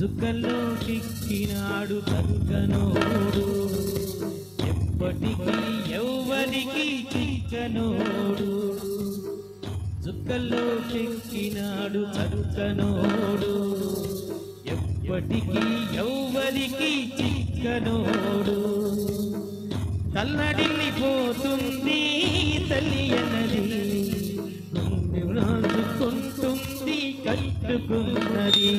చుక్కల్లో కిక్కినాడు చక్కనోడు ఎప్పటికీ ఎవ్వరికి చిక్కనోడు చుక్కల్లో కిక్కినాడు చక్కనోడు ఎప్పటికీ ఎవ్వరికి చిక్కనోడు తల్లడిల్లిపోతుంది తల్లి అన్నది రాజుకుంటుంది కట్టుకున్నది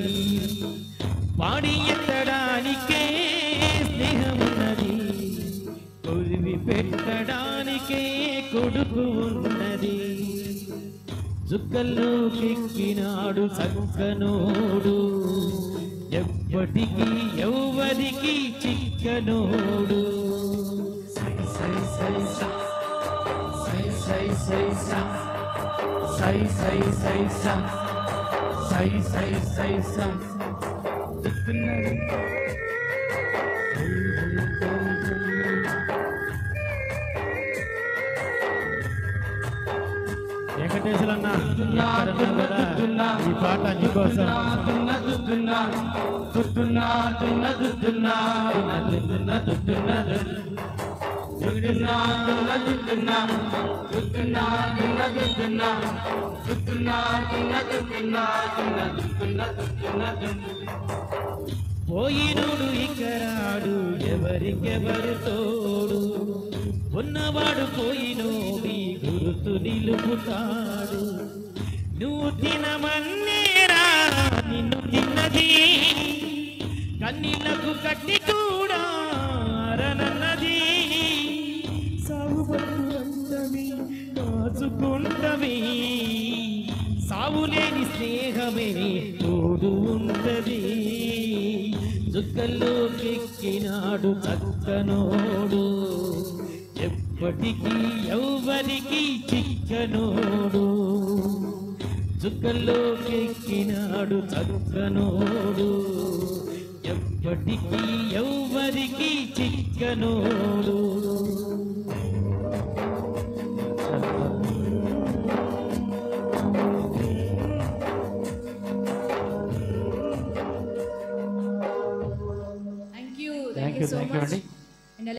పాడి ఎత్తడానికే స్నేహమున్నది కొలివి పెట్టడానికే కొడుకు ఉన్నది చుక్కల్లో కెక్కినాడు చక్కనోడు ఎప్పటికీ ఎవ్వరికి చిక్కనోడు సై సై సై సై సై సై సై సై సై సై సై సై సై వెంకటేశ్వరన్న ఈ పాట నీకోసం పోయినోడు ఇకరాడు ఎవరికెవరు తోడు ఉన్నవాడు పోయినోడి గుర్తు నిలుపుతాడు నువ్వు తినమన్నేరా నిన్ను తిన్నది కన్నీళ్లకు కట్టి కూడా అరనన్నది సాగు పట్టుకుంటవి కాచుకుంటవి సావు లేని స్నేహమే తోడు ఉన్నది చుక్కల్లో కెక్కినాడు చక్కనోడు ఎప్పటికీ ఎవ్వరికి చిక్కనోడు చుక్కల్లో కెక్కినాడు చక్కనోడు ఎప్పటికీ ఎవ్వరికి చిక్కనోడు